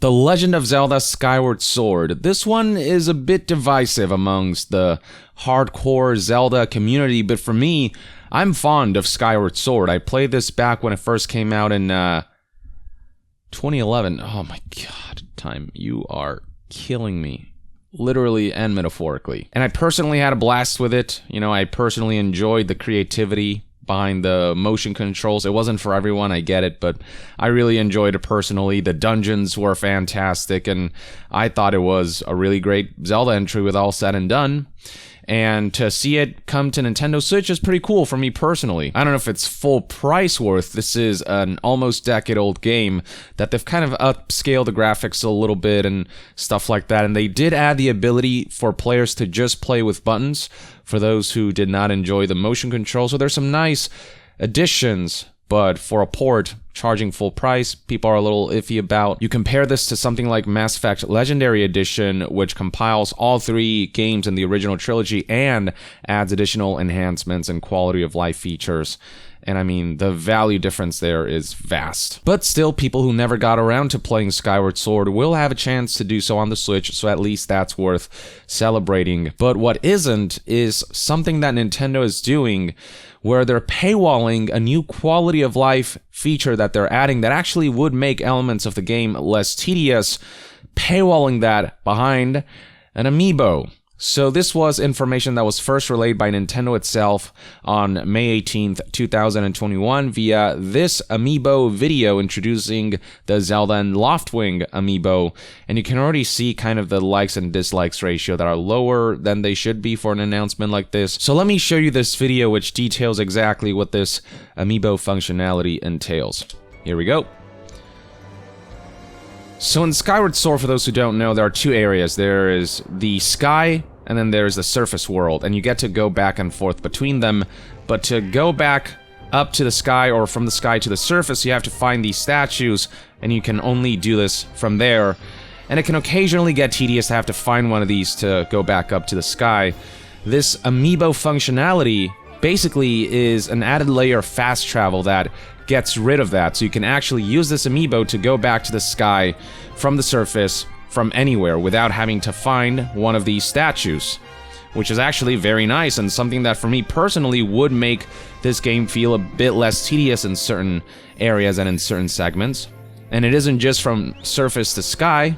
The Legend of Zelda Skyward Sword. This one is a bit divisive amongst the hardcore Zelda community, but for me, I'm fond of Skyward Sword. I played this back when it first came out in 2011. Oh my god, time. You are killing me. Literally and metaphorically. And I personally had a blast with it. You know, I personally enjoyed the creativity behind the motion controls. It wasn't for everyone, I get it, but I really enjoyed it personally. The dungeons were fantastic, and I thought it was a really great Zelda entry with all said and done. And to see it come to Nintendo Switch is pretty cool for me personally. I don't know if it's full price worth. This is an almost decade-old game that they've kind of upscaled the graphics a little bit and stuff like that. And they did add the ability for players to just play with buttons for those who did not enjoy the motion control. So there's some nice additions, but for a port, charging full price, people are a little iffy about. You compare this to something like Mass Effect Legendary Edition, which compiles all 3 games in the original trilogy and adds additional enhancements and quality of life features. And I mean, the value difference there is vast. But still, people who never got around to playing Skyward Sword will have a chance to do so on the Switch, so at least that's worth celebrating. But what isn't is something that Nintendo is doing, where they're paywalling a new quality of life feature that they're adding that actually would make elements of the game less tedious, paywalling that behind an Amiibo. So this was information that was first relayed by Nintendo itself on May 18th, 2021 via this Amiibo video introducing the Zelda and Loftwing Amiibo. And you can already see kind of the likes and dislikes ratio that are lower than they should be for an announcement like this. So let me show you this video which details exactly what this Amiibo functionality entails. Here we go. So in Skyward Sword, for those who don't know, there are 2 areas. There is the sky, and then there's the surface world, and you get to go back and forth between them. But to go back up to the sky, or from the sky to the surface, you have to find these statues, and you can only do this from there. And it can occasionally get tedious to have to find one of these to go back up to the sky. This Amiibo functionality basically is an added layer of fast travel that gets rid of that, so you can actually use this Amiibo to go back to the sky from the surface, from anywhere, without having to find one of these statues, which is actually very nice and something that for me personally would make this game feel a bit less tedious in certain areas and in certain segments. And it isn't just from surface to sky.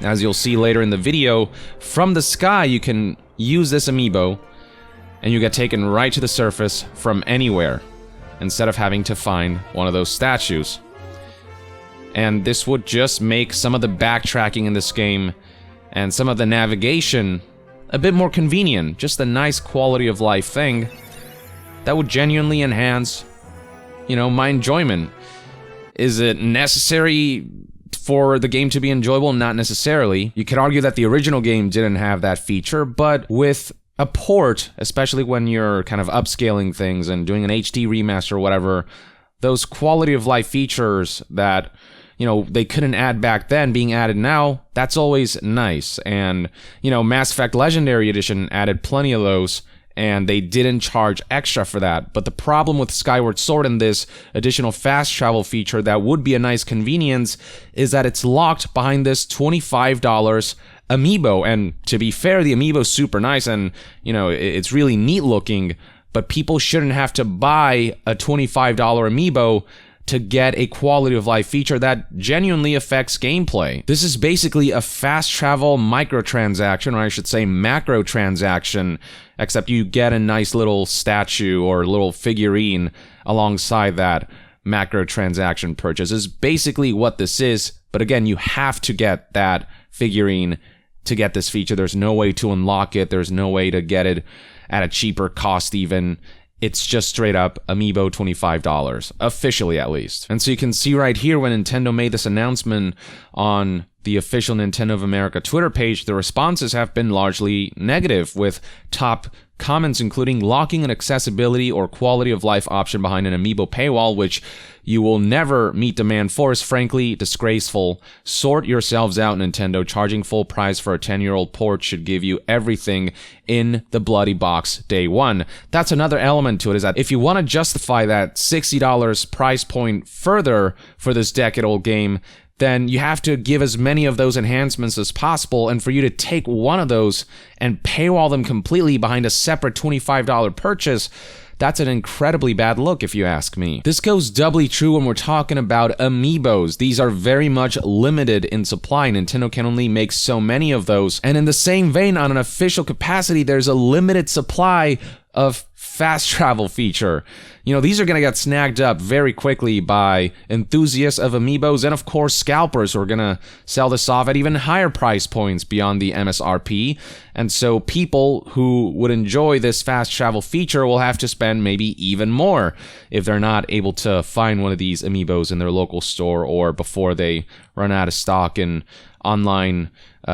As you'll see later in the video, from the sky you can use this Amiibo and you get taken right to the surface from anywhere, instead of having to find one of those statues. And this would just make some of the backtracking in this game and some of the navigation a bit more convenient. Just a nice quality of life thing that would genuinely enhance, you know, my enjoyment. Is it necessary for the game to be enjoyable? Not necessarily. You could argue that the original game didn't have that feature, but with a port, especially when you're kind of upscaling things and doing an HD remaster or whatever, those quality of life features that, you know, they couldn't add back then being added now, that's always nice. And, you know, Mass Effect Legendary Edition added plenty of those, and they didn't charge extra for that. But the problem with Skyward Sword and this additional fast travel feature that would be a nice convenience is that it's locked behind this $25 Amiibo. And to be fair, the Amiibo's super nice and, you know, it's really neat looking, but people shouldn't have to buy a $25 Amiibo to get a quality of life feature that genuinely affects gameplay. This is basically a fast travel microtransaction, or I should say macro transaction, except you get a nice little statue or little figurine alongside that macro transaction purchase is basically what this is. But again, you have to get that figurine to get this feature. There's no way to unlock it. There's no way to get it at a cheaper cost even. It's just straight up Amiibo $25, officially at least. And so you can see right here when Nintendo made this announcement on the official Nintendo of America Twitter page, the responses have been largely negative, with top comments including locking an accessibility or quality of life option behind an Amiibo paywall, which you will never meet demand for, is frankly disgraceful. Sort yourselves out, Nintendo. Charging full price for a 10-year-old port should give you everything in the bloody box day one. That's another element to it, is that if you want to justify that $60 price point further for this decade-old game, then you have to give as many of those enhancements as possible, and for you to take one of those and paywall them completely behind a separate $25 purchase, that's an incredibly bad look if you ask me. This goes doubly true when we're talking about Amiibos. These are very much limited in supply. Nintendo can only make so many of those. And in the same vein, on an official capacity, there's a limited supply of fast travel feature. You know, these are going to get snagged up very quickly by enthusiasts of Amiibos and, of course, scalpers who are going to sell this off at even higher price points beyond the MSRP. And so people who would enjoy this fast travel feature will have to spend maybe even more if they're not able to find one of these Amiibos in their local store or before they run out of stock in online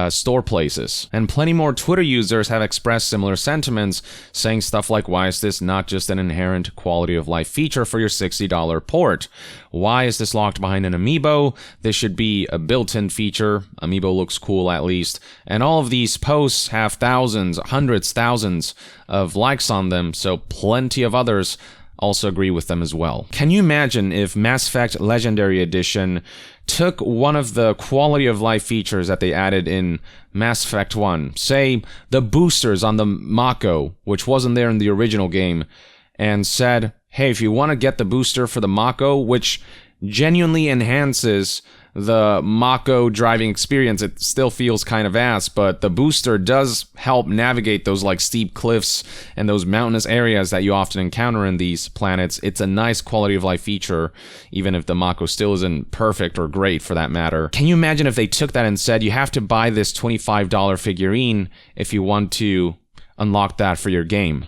store places. And plenty more Twitter users have expressed similar sentiments, saying stuff like, why is this not just an inherent quality of life feature for your $60 port? Why is this locked behind an Amiibo? This should be a built-in feature. Amiibo looks cool at least. And all of these posts have thousands, hundreds, thousands of likes on them, so plenty of others also agree with them as well. Can you imagine if Mass Effect Legendary Edition took one of the quality of life features that they added in Mass Effect 1, say the boosters on the Mako, which wasn't there in the original game, and said, hey, if you want to get the booster for the Mako, which genuinely enhances the Mako driving experience, it still feels kind of ass, but the booster does help navigate those like steep cliffs and those mountainous areas that you often encounter in these planets. It's a nice quality of life feature, even if the Mako still isn't perfect or great for that matter. Can you imagine if they took that and said, you have to buy this $25 figurine if you want to unlock that for your game?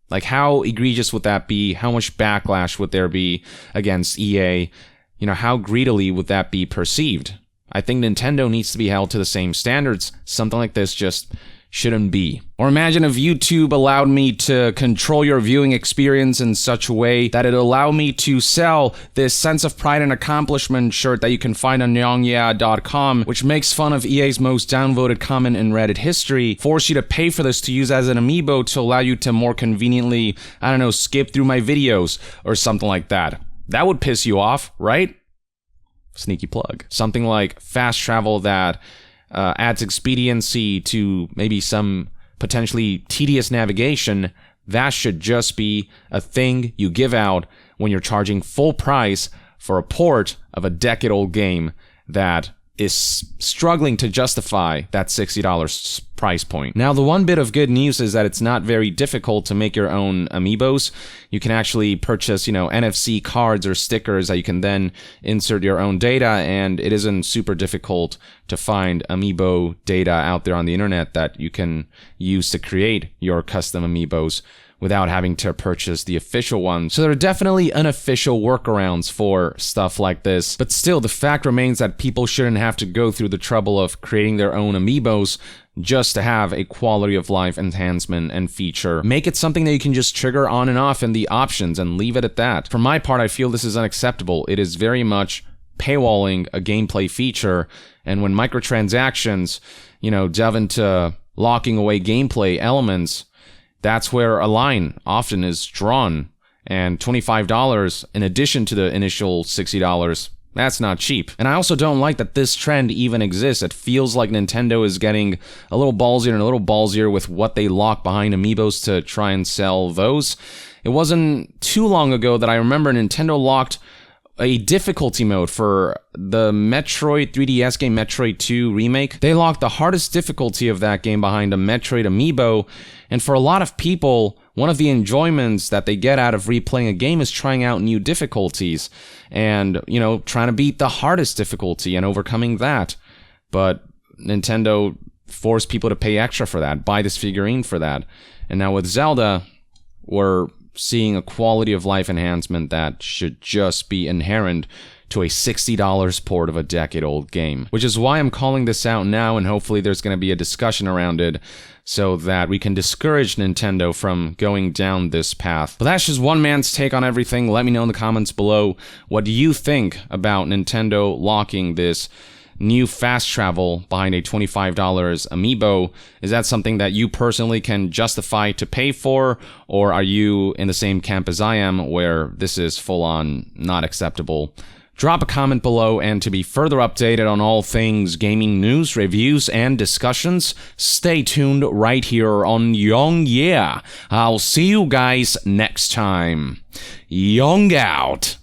Like, how egregious would that be? How much backlash would there be against EA? You know, how greedily would that be perceived? I think Nintendo needs to be held to the same standards. Something like this just shouldn't be. Or imagine if YouTube allowed me to control your viewing experience in such a way that it allowed me to sell this sense of pride and accomplishment shirt that you can find on yongya.com, which makes fun of EA's most downvoted comment in Reddit history, force you to pay for this to use as an Amiibo to allow you to more conveniently, I don't know, skip through my videos or something like that. That would piss you off, right? Sneaky plug. Something like fast travel that adds expediency to maybe some potentially tedious navigation, that should just be a thing you give out when you're charging full price for a port of a decade-old game that is struggling to justify that $60 price point. Now, the one bit of good news is that it's not very difficult to make your own Amiibos. You can actually purchase, you know, NFC cards or stickers that you can then insert your own data, and it isn't super difficult to find Amiibo data out there on the internet that you can use to create your custom Amiibos without having to purchase the official one. So there are definitely unofficial workarounds for stuff like this, but still the fact remains that people shouldn't have to go through the trouble of creating their own Amiibos just to have a quality of life enhancement and feature. Make it something that you can just trigger on and off in the options and leave it at that. For my part, I feel this is unacceptable. It is very much paywalling a gameplay feature, and when microtransactions, you know, delve into locking away gameplay elements, that's where a line often is drawn. And $25 in addition to the initial $60, that's not cheap. And I also don't like that this trend even exists. It feels like Nintendo is getting a little ballsier and a little ballsier with what they lock behind Amiibos to try and sell those. It wasn't too long ago that I remember Nintendo locked a difficulty mode for the Metroid 3DS game Metroid 2 Remake. They locked the hardest difficulty of that game behind a Metroid Amiibo, and for a lot of people, one of the enjoyments that they get out of replaying a game is trying out new difficulties and, you know, trying to beat the hardest difficulty and overcoming that. But Nintendo forced people to pay extra for that, buy this figurine for that. And now with Zelda, we're seeing a quality of life enhancement that should just be inherent to a $60 port of a decade-old game. Which is why I'm calling this out now, and hopefully there's going to be a discussion around it so that we can discourage Nintendo from going down this path. But that's just one man's take on everything. Let me know in the comments below, what do you think about Nintendo locking this new fast travel behind a $25 Amiibo? Is that something that you personally can justify to pay for, or are you in the same camp as I am where this is full on not acceptable Drop a comment below, and to be further updated on all things gaming news, reviews, and discussions, stay tuned right here on Young Yeah. I'll see you guys next time. Young out.